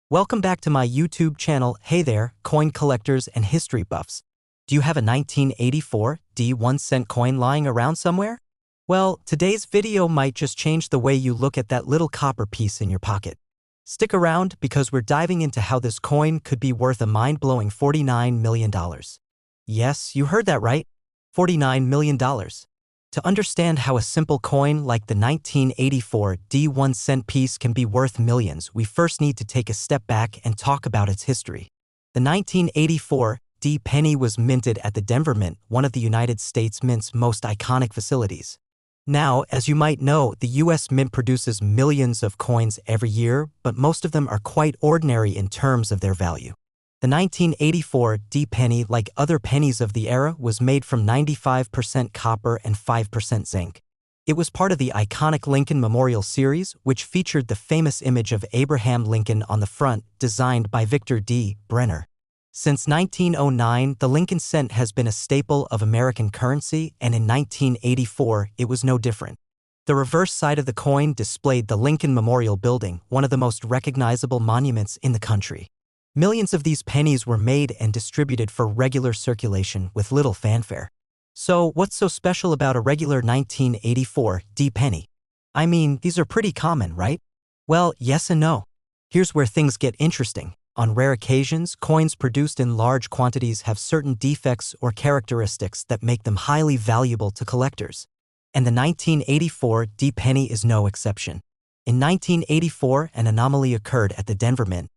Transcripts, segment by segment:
Welcome back to my YouTube channel. Hey there, coin collectors and history buffs. Do you have a 1984 D 1-cent coin lying around somewhere? Well, today's video might just change the way you look at that little copper piece in your pocket. Stick around because we're diving into how this coin could be worth a mind-blowing $49 million. Yes, you heard that right. $49 million. To understand how a simple coin like the 1984 D 1-cent piece can be worth millions, we first need to take a step back and talk about its history. The 1984 D penny was minted at the Denver Mint, one of the United States Mint's most iconic facilities. Now, as you might know, the U.S. Mint produces millions of coins every year, but most of them are quite ordinary in terms of their value. The 1984 D penny, like other pennies of the era, was made from 95% copper and 5% zinc. It was part of the iconic Lincoln Memorial Series, which featured the famous image of Abraham Lincoln on the front, designed by Victor D. Brenner. Since 1909, the Lincoln cent has been a staple of American currency, and in 1984, it was no different. The reverse side of the coin displayed the Lincoln Memorial Building, one of the most recognizable monuments in the country. Millions of these pennies were made and distributed for regular circulation with little fanfare. So, what's so special about a regular 1984 D penny? I mean, these are pretty common, right? Well, yes and no. Here's where things get interesting. On rare occasions, coins produced in large quantities have certain defects or characteristics that make them highly valuable to collectors. And the 1984 D penny is no exception. In 1984, an anomaly occurred at the Denver Mint.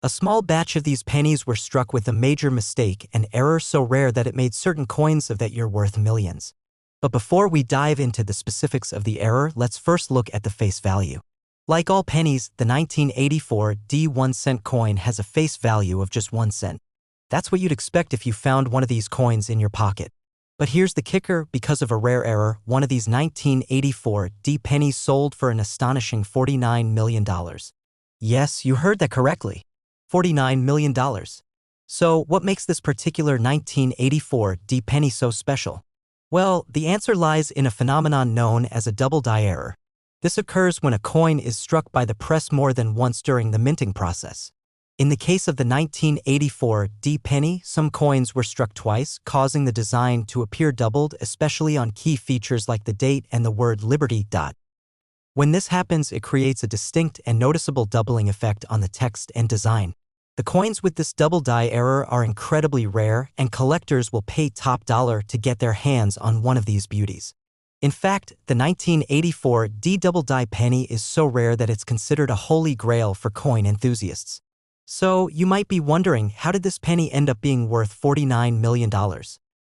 A small batch of these pennies were struck with a major mistake, an error so rare that it made certain coins of that year worth millions. But before we dive into the specifics of the error, let's first look at the face value. Like all pennies, the 1984 D 1-cent coin has a face value of just 1 cent. That's what you'd expect if you found one of these coins in your pocket. But here's the kicker: because of a rare error, one of these 1984 D pennies sold for an astonishing $49 million. Yes, you heard that correctly. $49 million. So, what makes this particular 1984 D penny so special? Well, the answer lies in a phenomenon known as a double die error. This occurs when a coin is struck by the press more than once during the minting process. In the case of the 1984 D penny, some coins were struck twice, causing the design to appear doubled, especially on key features like the date and the word Liberty. When this happens, it creates a distinct and noticeable doubling effect on the text and design. The coins with this double die error are incredibly rare, and collectors will pay top dollar to get their hands on one of these beauties. In fact, the 1984 D double die penny is so rare that it's considered a holy grail for coin enthusiasts. So, you might be wondering, how did this penny end up being worth $49 million?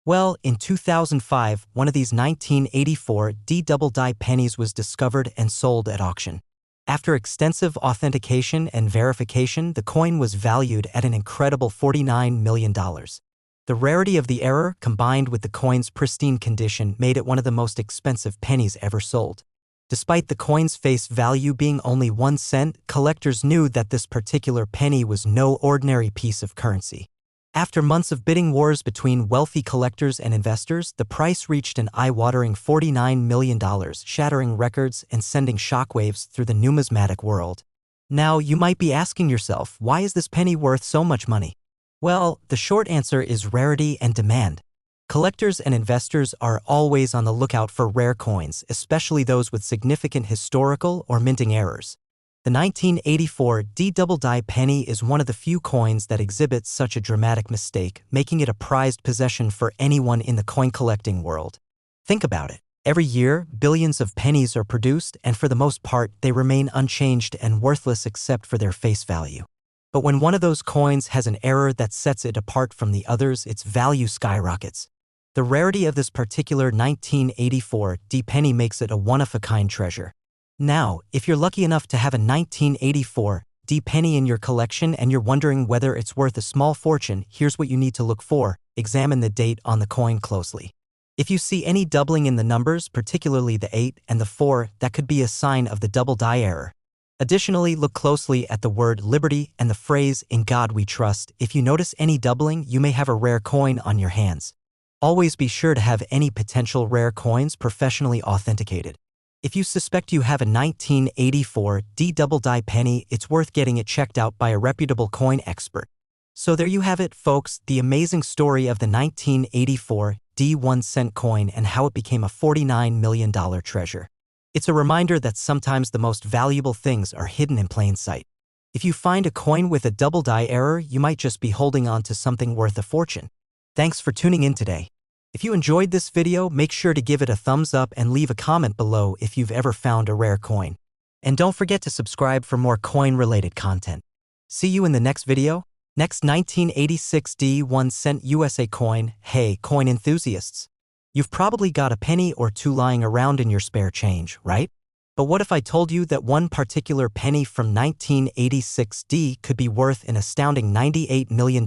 Well, in 2005, one of these 1984 D double die pennies was discovered and sold at auction. After extensive authentication and verification, the coin was valued at an incredible $49 million. The rarity of the error, combined with the coin's pristine condition, made it one of the most expensive pennies ever sold. Despite the coin's face value being only 1 cent, collectors knew that this particular penny was no ordinary piece of currency. After months of bidding wars between wealthy collectors and investors, the price reached an eye-watering $49 million, shattering records and sending shockwaves through the numismatic world. Now, you might be asking yourself, why is this penny worth so much money? Well, the short answer is rarity and demand. Collectors and investors are always on the lookout for rare coins, especially those with significant historical or minting errors. The 1984 D double die penny is one of the few coins that exhibits such a dramatic mistake, making it a prized possession for anyone in the coin collecting world. Think about it. Every year, billions of pennies are produced, and for the most part, they remain unchanged and worthless except for their face value. But when one of those coins has an error that sets it apart from the others, its value skyrockets. The rarity of this particular 1984 D penny makes it a one-of-a-kind treasure. Now, if you're lucky enough to have a 1984 D penny in your collection and you're wondering whether it's worth a small fortune, here's what you need to look for. Examine the date on the coin closely. If you see any doubling in the numbers, particularly the 8 and the 4, that could be a sign of the double die error. Additionally, look closely at the word Liberty and the phrase, "In God We Trust." If you notice any doubling, you may have a rare coin on your hands. Always be sure to have any potential rare coins professionally authenticated. If you suspect you have a 1984 D double die penny, it's worth getting it checked out by a reputable coin expert. So there you have it, folks, the amazing story of the 1984 D 1-cent coin and how it became a $49 million treasure. It's a reminder that sometimes the most valuable things are hidden in plain sight. If you find a coin with a double die error, you might just be holding on to something worth a fortune. Thanks for tuning in today. If you enjoyed this video, make sure to give it a thumbs up and leave a comment below if you've ever found a rare coin. And don't forget to subscribe for more coin-related content. See you in the next video. Next, 1986 D 1-cent USA coin. Hey, coin enthusiasts! You've probably got a penny or two lying around in your spare change, right? But what if I told you that one particular penny from 1986 D could be worth an astounding $98 million?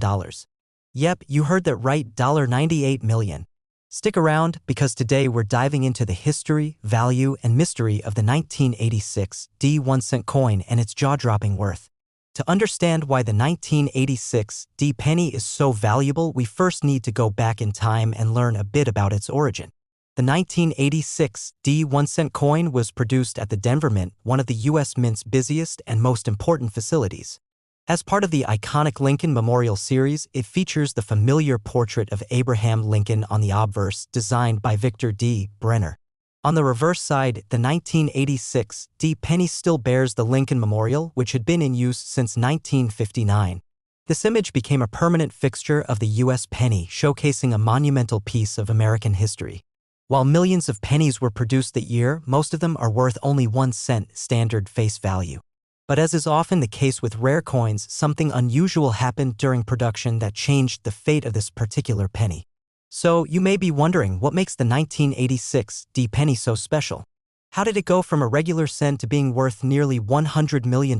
Yep, you heard that right, $98 million. Stick around, because today we're diving into the history, value, and mystery of the 1986 D 1-cent coin and its jaw-dropping worth. To understand why the 1986 D penny is so valuable, we first need to go back in time and learn a bit about its origin. The 1986 D 1-cent coin was produced at the Denver Mint, one of the U.S. Mint's busiest and most important facilities. As part of the iconic Lincoln Memorial Series, it features the familiar portrait of Abraham Lincoln on the obverse, designed by Victor D. Brenner. On the reverse side, the 1986 D penny still bears the Lincoln Memorial, which had been in use since 1959. This image became a permanent fixture of the U.S. penny, showcasing a monumental piece of American history. While millions of pennies were produced that year, most of them are worth only 1 cent standard face value. But as is often the case with rare coins, something unusual happened during production that changed the fate of this particular penny. So, you may be wondering, what makes the 1986 D penny so special? How did it go from a regular cent to being worth nearly $100 million?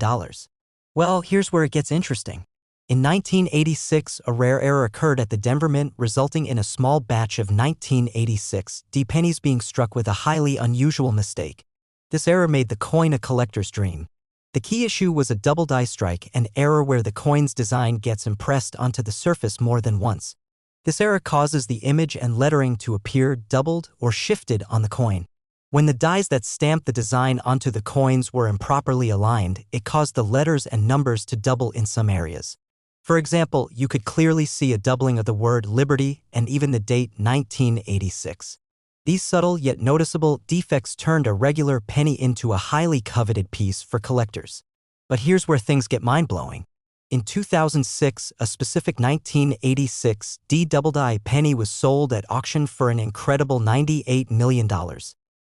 Well, here's where it gets interesting. In 1986, a rare error occurred at the Denver Mint, resulting in a small batch of 1986 D pennies being struck with a highly unusual mistake. This error made the coin a collector's dream. The key issue was a double die strike, an error where the coin's design gets impressed onto the surface more than once. This error causes the image and lettering to appear doubled or shifted on the coin. When the dies that stamped the design onto the coins were improperly aligned, it caused the letters and numbers to double in some areas. For example, you could clearly see a doubling of the word liberty and even the date 1986. These subtle yet noticeable defects turned a regular penny into a highly coveted piece for collectors. But here's where things get mind-blowing. In 2006, a specific 1986 D double die penny was sold at auction for an incredible $98 million.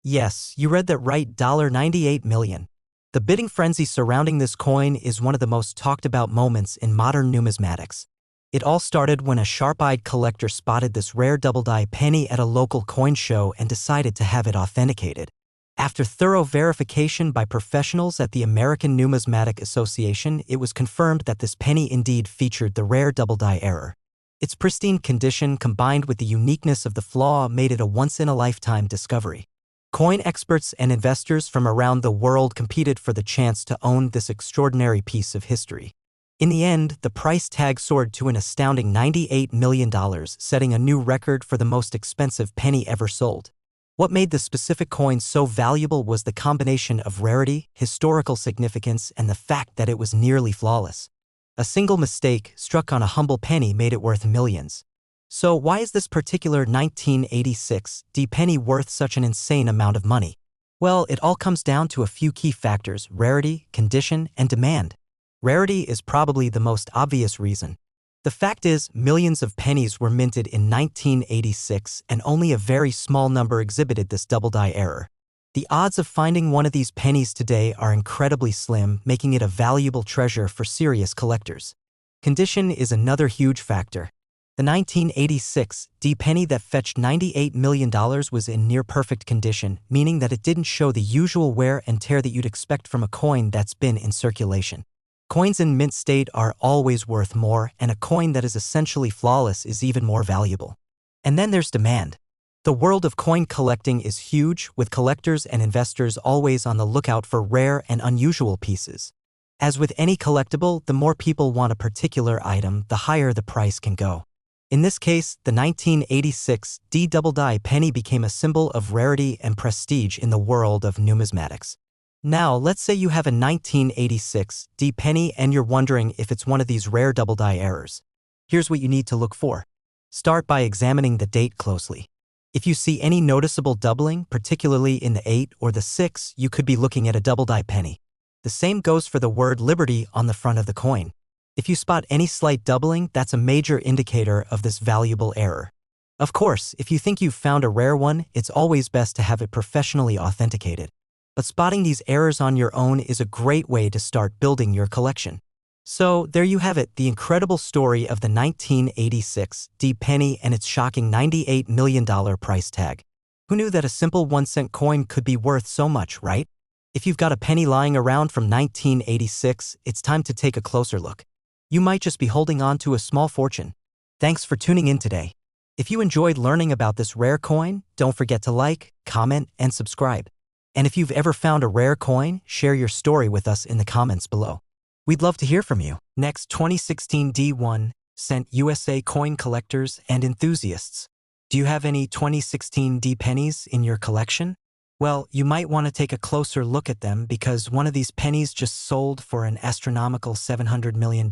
Yes, you read that right, $98 million. The bidding frenzy surrounding this coin is one of the most talked about moments in modern numismatics. It all started when a sharp-eyed collector spotted this rare double die penny at a local coin show and decided to have it authenticated. After thorough verification by professionals at the American Numismatic Association, it was confirmed that this penny indeed featured the rare double die error. Its pristine condition, combined with the uniqueness of the flaw, made it a once-in-a-lifetime discovery. Coin experts and investors from around the world competed for the chance to own this extraordinary piece of history. In the end, the price tag soared to an astounding $98 million, setting a new record for the most expensive penny ever sold. What made the specific coin so valuable was the combination of rarity, historical significance, and the fact that it was nearly flawless. A single mistake, struck on a humble penny, made it worth millions. So why is this particular 1986 D penny worth such an insane amount of money? Well, it all comes down to a few key factors: rarity, condition, and demand. Rarity is probably the most obvious reason. The fact is, millions of pennies were minted in 1986 and only a very small number exhibited this double die error. The odds of finding one of these pennies today are incredibly slim, making it a valuable treasure for serious collectors. Condition is another huge factor. The 1986 D penny that fetched $98 million was in near-perfect condition, meaning that it didn't show the usual wear and tear that you'd expect from a coin that's been in circulation. Coins in mint state are always worth more, and a coin that is essentially flawless is even more valuable. And then there's demand. The world of coin collecting is huge, with collectors and investors always on the lookout for rare and unusual pieces. As with any collectible, the more people want a particular item, the higher the price can go. In this case, the 1986 D double die penny became a symbol of rarity and prestige in the world of numismatics. Now, let's say you have a 1986 D penny and you're wondering if it's one of these rare double die errors. Here's what you need to look for. Start by examining the date closely. If you see any noticeable doubling, particularly in the 8 or the 6, you could be looking at a double die penny. The same goes for the word liberty on the front of the coin. If you spot any slight doubling, that's a major indicator of this valuable error. Of course, if you think you've found a rare one, it's always best to have it professionally authenticated. But spotting these errors on your own is a great way to start building your collection. So, there you have it, the incredible story of the 1986 D penny and its shocking $98 million price tag. Who knew that a simple 1-cent coin could be worth so much, right? If you've got a penny lying around from 1986, it's time to take a closer look. You might just be holding on to a small fortune. Thanks for tuning in today. If you enjoyed learning about this rare coin, don't forget to like, comment, and subscribe. And if you've ever found a rare coin, share your story with us in the comments below. We'd love to hear from you. Next, 2016 D1 cent USA coin collectors and enthusiasts. Do you have any 2016 D pennies in your collection? Well, you might want to take a closer look at them because one of these pennies just sold for an astronomical $700 million.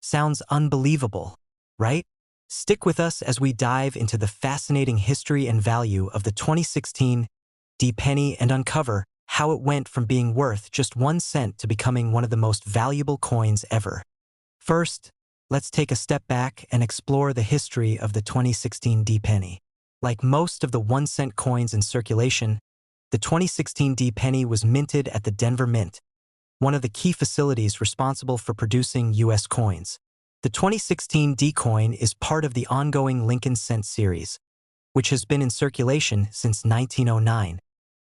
Sounds unbelievable, right? Stick with us as we dive into the fascinating history and value of the 2016 D penny and uncover how it went from being worth just 1 cent to becoming one of the most valuable coins ever. First, let's take a step back and explore the history of the 2016 D penny. Like most of the 1-cent coins in circulation, the 2016 D penny was minted at the Denver Mint, one of the key facilities responsible for producing U.S. coins. The 2016 D coin is part of the ongoing Lincoln Cent series, which has been in circulation since 1909.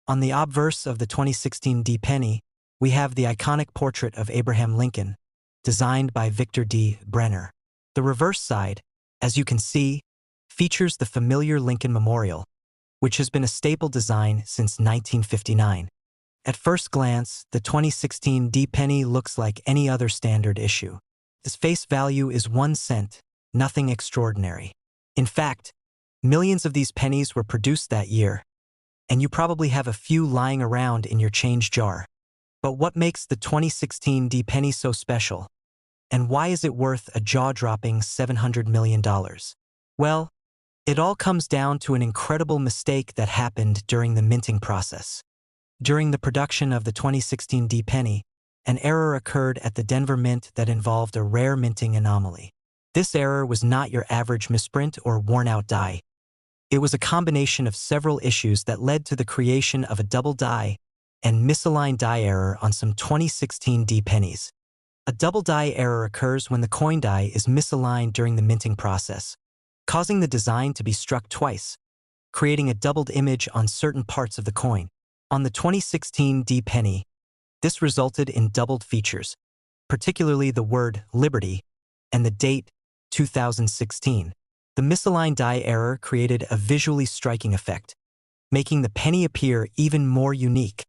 On the obverse of the 2016 D penny, we have the iconic portrait of Abraham Lincoln, designed by Victor D. Brenner. The reverse side, as you can see, features the familiar Lincoln Memorial, which has been a staple design since 1959. At first glance, the 2016 D penny looks like any other standard issue. Its face value is 1 cent, nothing extraordinary. In fact, millions of these pennies were produced that year, and you probably have a few lying around in your change jar. But what makes the 2016 D penny so special? And why is it worth a jaw-dropping $700 million? Well, it all comes down to an incredible mistake that happened during the minting process. During the production of the 2016 D penny, an error occurred at the Denver Mint that involved a rare minting anomaly. This error was not your average misprint or worn-out die. It was a combination of several issues that led to the creation of a double die and misaligned die error on some 2016 D pennies. A double die error occurs when the coin die is misaligned during the minting process, causing the design to be struck twice, creating a doubled image on certain parts of the coin. On the 2016 D penny, this resulted in doubled features, particularly the word Liberty and the date 2016. The misaligned die error created a visually striking effect, making the penny appear even more unique.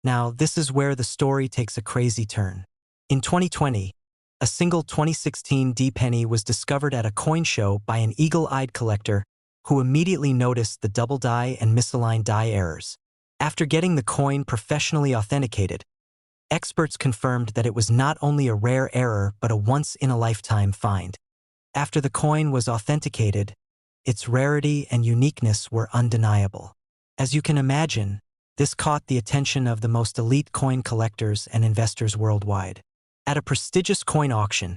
Now, this is where the story takes a crazy turn. In 2020, a single 2016 D penny was discovered at a coin show by an eagle-eyed collector who immediately noticed the double die and misaligned die errors. After getting the coin professionally authenticated, experts confirmed that it was not only a rare error but a once-in-a-lifetime find. After the coin was authenticated, its rarity and uniqueness were undeniable. As you can imagine, this caught the attention of the most elite coin collectors and investors worldwide. At a prestigious coin auction,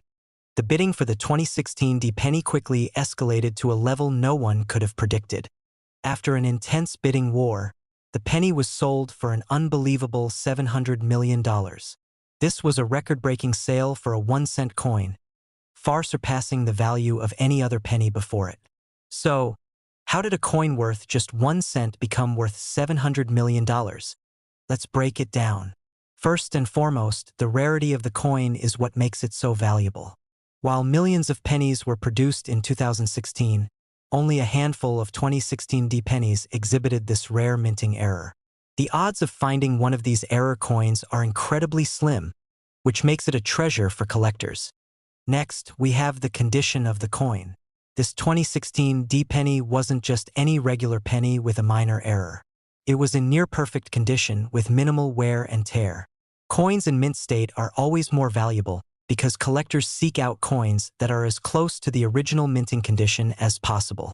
the bidding for the 2016 D penny quickly escalated to a level no one could have predicted. After an intense bidding war, the penny was sold for an unbelievable $700 million. This was a record-breaking sale for a 1-cent coin, far surpassing the value of any other penny before it. So, how did a coin worth just 1 cent become worth $700 million? Let's break it down. First and foremost, the rarity of the coin is what makes it so valuable. While millions of pennies were produced in 2016, only a handful of 2016 D pennies exhibited this rare minting error. The odds of finding one of these error coins are incredibly slim, which makes it a treasure for collectors. Next, we have the condition of the coin. This 2016 D penny wasn't just any regular penny with a minor error. It was in near-perfect condition with minimal wear and tear. Coins in mint state are always more valuable because collectors seek out coins that are as close to the original minting condition as possible.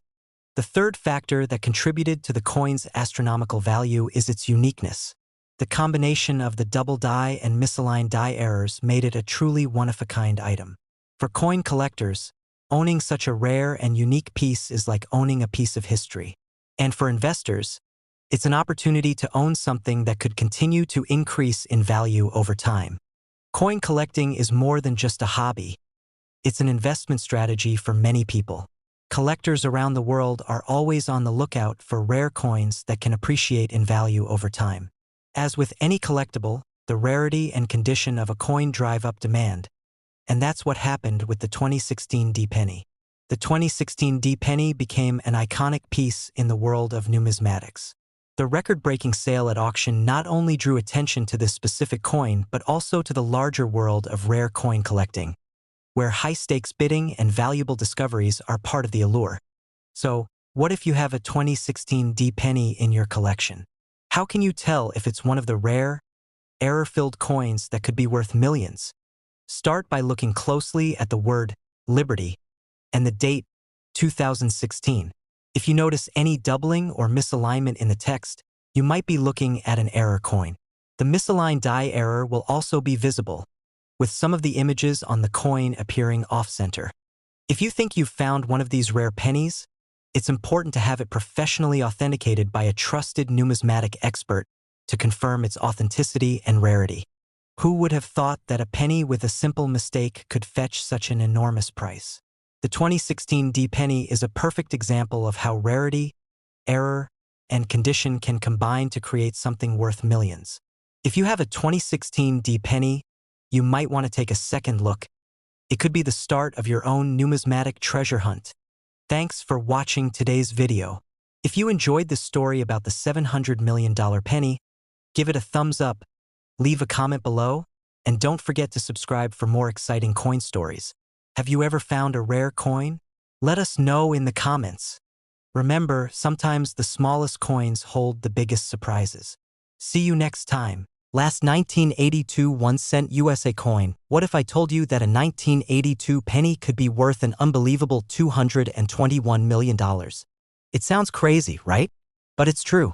The third factor that contributed to the coin's astronomical value is its uniqueness. The combination of the double die and misaligned die errors made it a truly one-of-a-kind item. For coin collectors, owning such a rare and unique piece is like owning a piece of history. And for investors, it's an opportunity to own something that could continue to increase in value over time. Coin collecting is more than just a hobby. It's an investment strategy for many people. Collectors around the world are always on the lookout for rare coins that can appreciate in value over time. As with any collectible, the rarity and condition of a coin drive up demand. And that's what happened with the 2016 D penny. The 2016 D penny became an iconic piece in the world of numismatics. The record-breaking sale at auction not only drew attention to this specific coin, but also to the larger world of rare coin collecting, where high-stakes bidding and valuable discoveries are part of the allure. So, what if you have a 2016 D penny in your collection? How can you tell if it's one of the rare, error-filled coins that could be worth millions? Start by looking closely at the word Liberty and the date 2016. If you notice any doubling or misalignment in the text, you might be looking at an error coin. The misaligned die error will also be visible, with some of the images on the coin appearing off-center. If you think you've found one of these rare pennies, it's important to have it professionally authenticated by a trusted numismatic expert to confirm its authenticity and rarity. Who would have thought that a penny with a simple mistake could fetch such an enormous price? The 2016 D penny is a perfect example of how rarity, error, and condition can combine to create something worth millions. If you have a 2016 D penny, you might want to take a second look. It could be the start of your own numismatic treasure hunt. Thanks for watching today's video. If you enjoyed this story about the $700 million penny, give it a thumbs up, leave a comment below, and don't forget to subscribe for more exciting coin stories. Have you ever found a rare coin? Let us know in the comments. Remember, sometimes the smallest coins hold the biggest surprises. See you next time. Last 1982 1-cent USA coin. What if I told you that a 1982 penny could be worth an unbelievable $221 million? It sounds crazy, right? But it's true.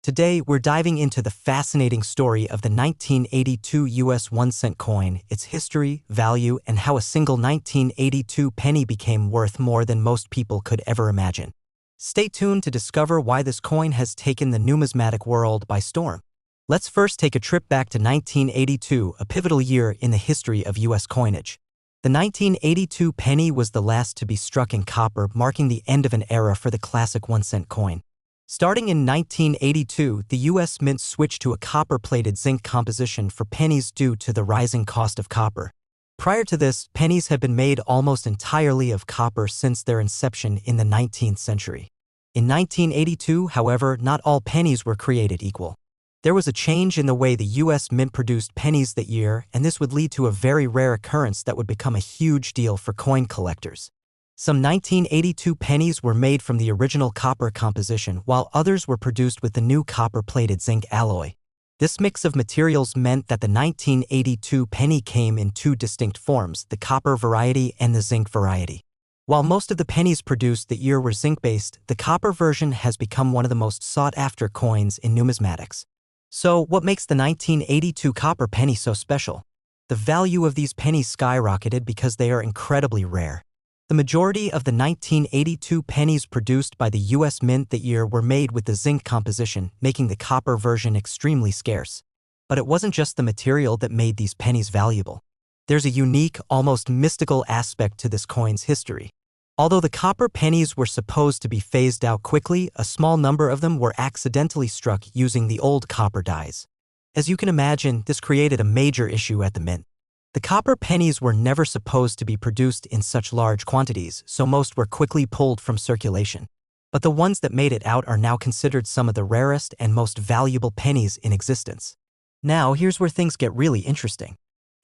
Today, we're diving into the fascinating story of the 1982 US 1-cent coin, its history, value, and how a single 1982 penny became worth more than most people could ever imagine. Stay tuned to discover why this coin has taken the numismatic world by storm. Let's first take a trip back to 1982, a pivotal year in the history of US coinage. The 1982 penny was the last to be struck in copper, marking the end of an era for the classic 1-cent coin. Starting in 1982, the U.S. Mint switched to a copper-plated zinc composition for pennies due to the rising cost of copper. Prior to this, pennies had been made almost entirely of copper since their inception in the 19th century. In 1982, however, not all pennies were created equal. There was a change in the way the U.S. Mint produced pennies that year, and this would lead to a very rare occurrence that would become a huge deal for coin collectors. Some 1982 pennies were made from the original copper composition, while others were produced with the new copper-plated zinc alloy. This mix of materials meant that the 1982 penny came in two distinct forms, the copper variety and the zinc variety. While most of the pennies produced that year were zinc-based, the copper version has become one of the most sought-after coins in numismatics. So, what makes the 1982 copper penny so special? The value of these pennies skyrocketed because they are incredibly rare. The majority of the 1982 pennies produced by the U.S. Mint that year were made with the zinc composition, making the copper version extremely scarce. But it wasn't just the material that made these pennies valuable. There's a unique, almost mystical aspect to this coin's history. Although the copper pennies were supposed to be phased out quickly, a small number of them were accidentally struck using the old copper dies. As you can imagine, this created a major issue at the Mint. The copper pennies were never supposed to be produced in such large quantities, so most were quickly pulled from circulation. But the ones that made it out are now considered some of the rarest and most valuable pennies in existence. Now, here's where things get really interesting.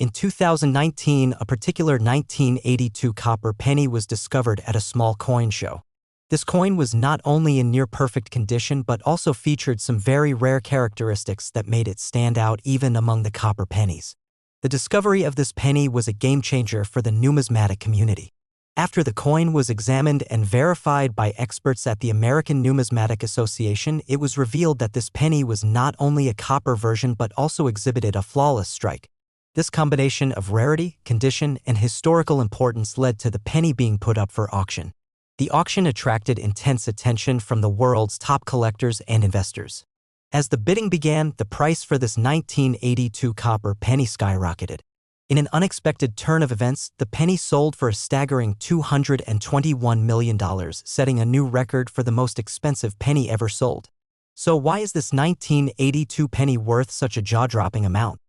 In 2019, a particular 1982 copper penny was discovered at a small coin show. This coin was not only in near-perfect condition but also featured some very rare characteristics that made it stand out even among the copper pennies. The discovery of this penny was a game-changer for the numismatic community. After the coin was examined and verified by experts at the American Numismatic Association, it was revealed that this penny was not only a copper version but also exhibited a flawless strike. This combination of rarity, condition, and historical importance led to the penny being put up for auction. The auction attracted intense attention from the world's top collectors and investors. As the bidding began, the price for this 1982 copper penny skyrocketed. In an unexpected turn of events, the penny sold for a staggering $221 million, setting a new record for the most expensive penny ever sold. So why is this 1982 penny worth such a jaw-dropping amount?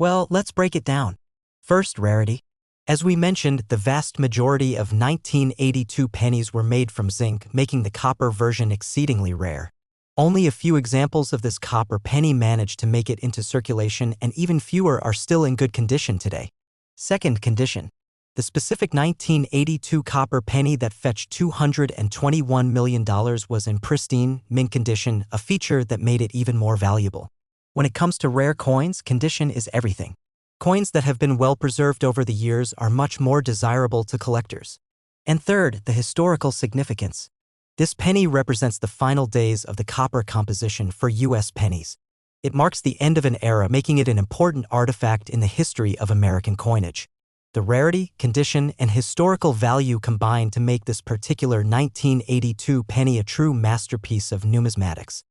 Well, let's break it down. First, rarity. As we mentioned, the vast majority of 1982 pennies were made from zinc, making the copper version exceedingly rare. Only a few examples of this copper penny managed to make it into circulation, and even fewer are still in good condition today. Second, condition. The specific 1982 copper penny that fetched $221 million was in pristine, mint condition, a feature that made it even more valuable. When it comes to rare coins, condition is everything. Coins that have been well preserved over the years are much more desirable to collectors. And third, the historical significance. This penny represents the final days of the copper composition for U.S. pennies. It marks the end of an era, making it an important artifact in the history of American coinage. The rarity, condition, and historical value combined to make this particular 1982 penny a true masterpiece of numismatics.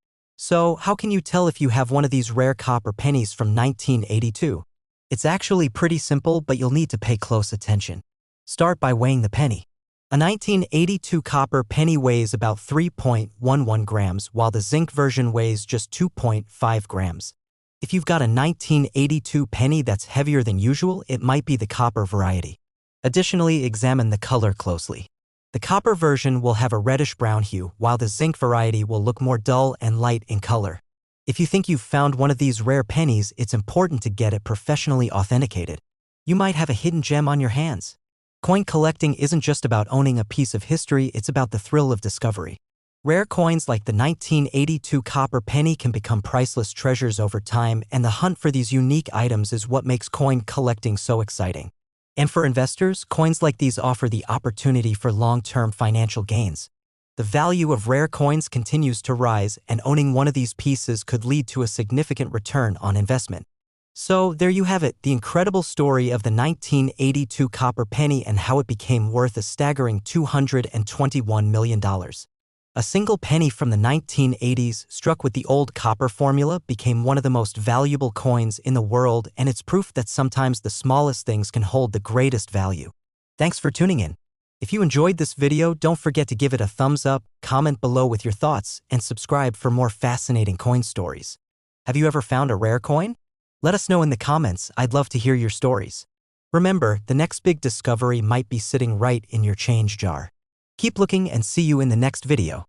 So, how can you tell if you have one of these rare copper pennies from 1982? It's actually pretty simple, but you'll need to pay close attention. Start by weighing the penny. A 1982 copper penny weighs about 3.11 grams, while the zinc version weighs just 2.5 grams. If you've got a 1982 penny that's heavier than usual, it might be the copper variety. Additionally, examine the color closely. The copper version will have a reddish-brown hue, while the zinc variety will look more dull and light in color. If you think you've found one of these rare pennies, it's important to get it professionally authenticated. You might have a hidden gem on your hands. Coin collecting isn't just about owning a piece of history, it's about the thrill of discovery. Rare coins like the 1982 copper penny can become priceless treasures over time, and the hunt for these unique items is what makes coin collecting so exciting. And for investors, coins like these offer the opportunity for long-term financial gains. The value of rare coins continues to rise, and owning one of these pieces could lead to a significant return on investment. So there you have it, the incredible story of the 1982 copper penny and how it became worth a staggering $221 million. A single penny from the 1980s, struck with the old copper formula, became one of the most valuable coins in the world, and it's proof that sometimes the smallest things can hold the greatest value. Thanks for tuning in. If you enjoyed this video, don't forget to give it a thumbs up, comment below with your thoughts, and subscribe for more fascinating coin stories. Have you ever found a rare coin? Let us know in the comments, I'd love to hear your stories. Remember, the next big discovery might be sitting right in your change jar. Keep looking and see you in the next video.